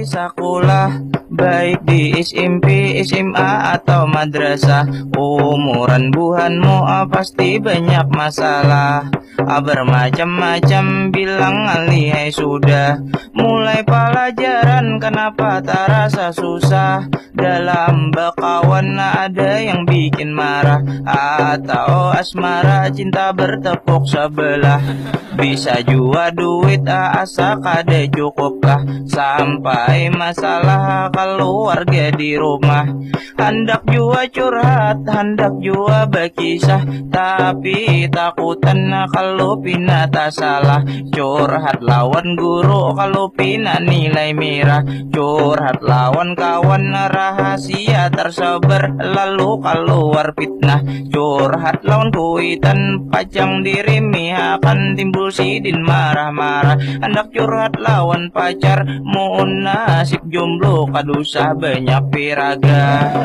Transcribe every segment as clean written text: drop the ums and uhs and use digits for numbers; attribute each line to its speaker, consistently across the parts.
Speaker 1: sekolah, baik di SMP, SMA atau madrasah. Umuran buhanmu pasti banyak masalah, bermacam-macam bilang alihai sudah. Mulai pelajaran kenapa tak rasa susah, dalam berkawan ada yang bikin marah, atau asmara cinta bertepuk sebelah. Bisa jua duit asa kada cukupkah, sampai masalah keluarga di rumah. Hendak jua curhat, hendak jua berkisah, tapi takutan kalau pina tak salah. Curhat lawan guru kalau pina nilai merah, curhat lawan kawan rahasia tersebar lalu keluar fitnah. Curhat lawan kuitan pajang diri akan timbul sidin marah-marah. Hendak curhat lawan pacar, mohon nasib jomblo kadusah banyak piraga.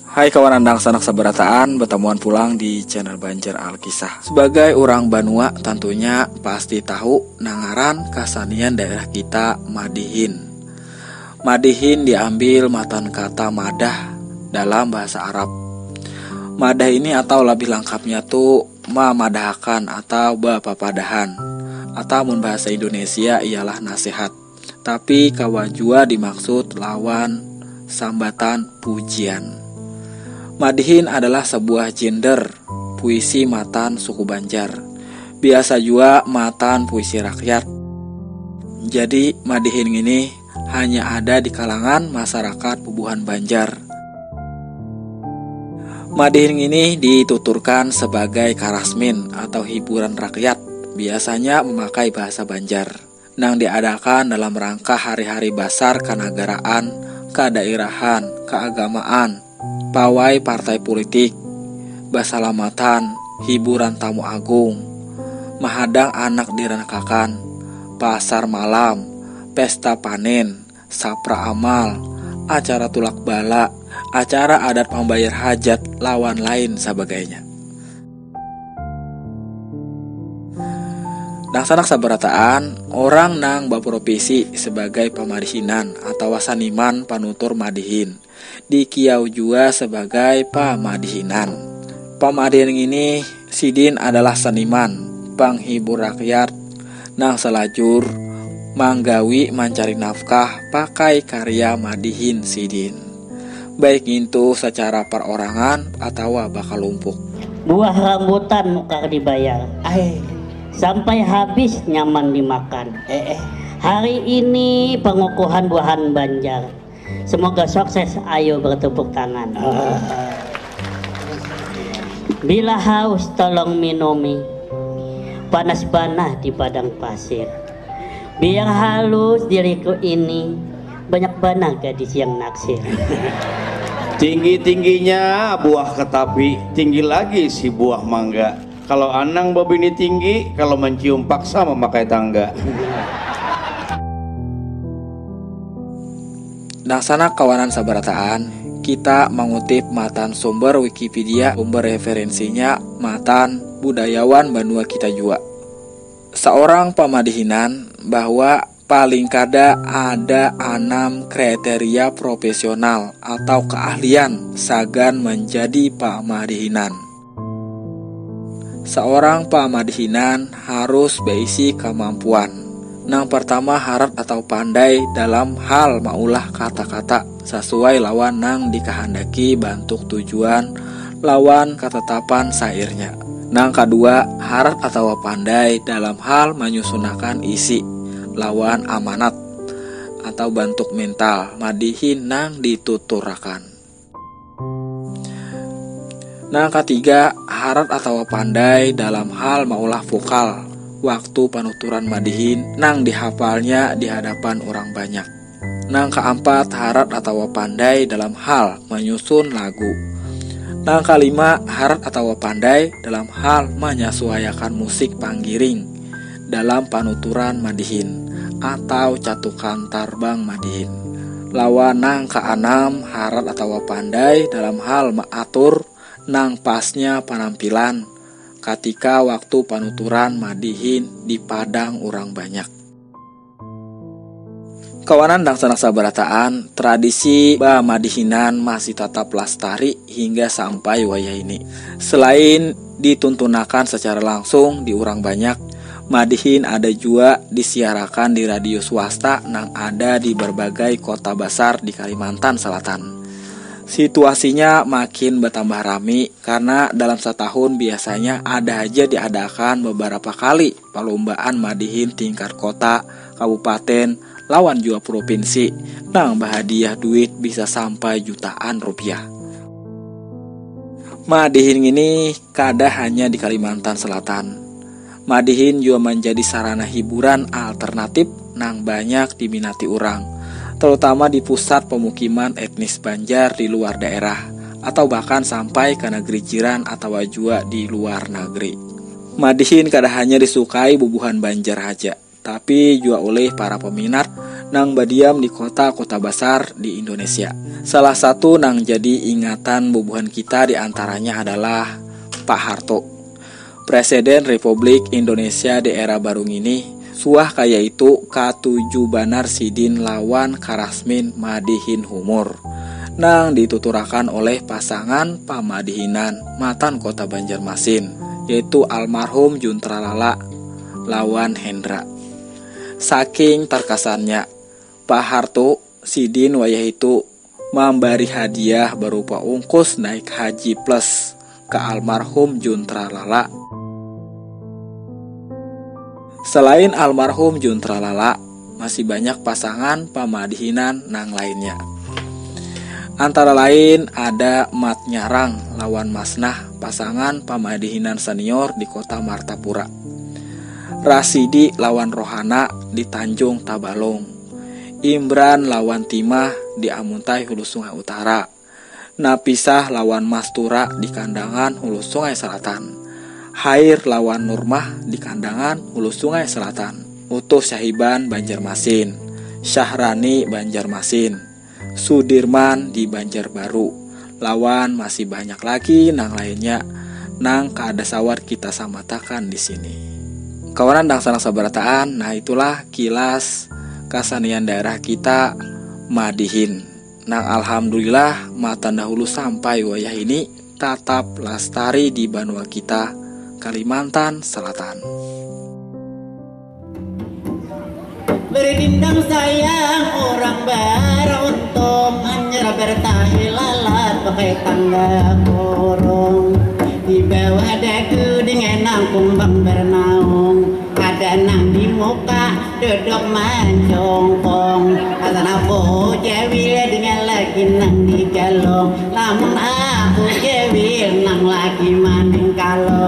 Speaker 2: Hai kawan andang sanak sabarataan, bertemuan pulang di channel Banjar Alkisah. Sebagai orang Banua tentunya pasti tahu nangaran kasanian daerah kita Madihin. Madihin diambil matan kata madah dalam bahasa Arab. Madah ini atau lebih lengkapnya tuh mamadahakan atau bapapadahan, atau mun bahasa Indonesia ialah nasihat. Tapi kawajua dimaksud lawan sambatan pujian. Madihin adalah sebuah genre puisi matan suku Banjar, biasa juga matan puisi rakyat. Jadi Madihin ini hanya ada di kalangan masyarakat Pubuhan Banjar. Madihin ini dituturkan sebagai karasmin atau hiburan rakyat, biasanya memakai bahasa Banjar, yang diadakan dalam rangka hari-hari besar kenegaraan, kedaerahan, keagamaan, pawai partai politik, basalamatan, hiburan tamu agung, mahadang anak direnakakan, pasar malam, pesta panen, sapra amal, acara tulak bala, acara adat pembayar hajat, lawan lain sebagainya. Nang sanak sabarataan, orang nang berprofesi sebagai pamadihinan atau saniman panutur madihin, dikiau juga sebagai pamadihinan. Pamadihin ini sidin adalah seniman, penghibur rakyat, nang selajur manggawi mencari nafkah pakai karya madihin sidin, baik itu secara perorangan atau bakal lumpuk.
Speaker 3: Buah rambutan muka dibayar, sampai habis nyaman dimakan. Hari ini pengukuhan buahan Banjar, semoga sukses, ayo bertepuk tangan. Bila haus tolong minumi, panas banah di padang pasir. Biar halus diriku ini, banyak banah gadis yang naksir.
Speaker 4: Tinggi-tingginya buah ketapi, tinggi lagi si buah mangga. Kalau anang babini tinggi, kalau mencium paksa memakai tangga.
Speaker 2: Nah sana kawanan sabarataan, kita mengutip matan sumber Wikipedia, sumber referensinya matan budayawan Banua kita juga. Seorang pamadihinan bahwa paling kada ada 6 kriteria profesional atau keahlian sagan menjadi pamadihinan. Seorang pamadihinan harus berisi kemampuan. Yang pertama harap atau pandai dalam hal maulah kata-kata sesuai lawan nang dikehendaki bentuk tujuan lawan ketetapan sairnya. Yang kedua harap atau pandai dalam hal menyusunakan isi lawan amanat atau bentuk mental madihin nang dituturakan. Yang ketiga harap atau pandai dalam hal maulah vokal waktu penuturan madihin nang dihafalnya di hadapan orang banyak. Nang keempat harap atau pandai dalam hal menyusun lagu. Nang kelima harap atau pandai dalam hal menyesuaikan musik panggiring dalam penuturan madihin atau catukan tarbang madihin. lawan nang kaanam harat atau pandai dalam hal mengatur nang pasnya penampilan ketika waktu panuturan madihin di padang urang banyak. Kawanan dan sanak sabarataan, tradisi madihinan masih tetap lestari hingga sampai wayah ini. Selain dituntunakan secara langsung di urang banyak, madihin ada juga disiarakan di radio swasta nang ada di berbagai kota besar di Kalimantan Selatan. Situasinya makin bertambah rami karena dalam setahun biasanya ada aja diadakan beberapa kali perlombaan madihin tingkat kota, kabupaten, lawan juga provinsi, nang bahadiah duit bisa sampai jutaan rupiah. Madihin ini kada hanya di Kalimantan Selatan. Madihin juga menjadi sarana hiburan alternatif nang banyak diminati orang, terutama di pusat pemukiman etnis Banjar di luar daerah, atau bahkan sampai ke negeri jiran atau juga di luar negeri. Madihin kada hanya disukai bubuhan Banjar aja, tapi juga oleh para peminat nang badiam di kota-kota besar di Indonesia. Salah satu nang jadi ingatan bubuhan kita diantaranya adalah Pak Harto, Presiden Republik Indonesia di era baru ini. Suah kaya itu K7 Banar Sidin lawan Karasmin Madihin Humor nang dituturakan oleh pasangan pamadihinan matan kota Banjarmasin, yaitu almarhum Juntralala lawan Hendra. Saking terkesannya, Pak Harto Sidin wayah itu memberi hadiah berupa ongkos naik haji plus ke almarhum Juntralala. Selain almarhum Juntralala, masih banyak pasangan pamadihinan nang lainnya. Antara lain ada Mat Nyarang lawan Masnah, pasangan pamadihinan senior di kota Martapura. Rasidi lawan Rohana di Tanjung Tabalong, Imran lawan Timah di Amuntai Hulu Sungai Utara, Napisah lawan Mastura di Kandangan Hulu Sungai Selatan, Hair lawan Nurmah di Kandangan Hulu Sungai Selatan, Utuh Syahiban Banjarmasin, Syahrani Banjarmasin, Sudirman di Banjarbaru, lawan masih banyak lagi nang lainnya nang kada sawar kita samatakan di sini. Kawanan dan sanak sabarataan, nah itulah kilas kesenian daerah kita Madihin. Nang alhamdulillah matan dahulu sampai wayah ini tetap lestari di Banua kita Kalimantan Selatan.
Speaker 3: Berdindang sayang orang beruntung, hanya bertahi lalat pakai tangga kurung. Di bawah dagu dengan nang kumbang bernaung, ada nang di muka duduk mancongkong. Kata aku jawil dengan lagi nang di galong, lamun aku jawil nang lagi maning kalong.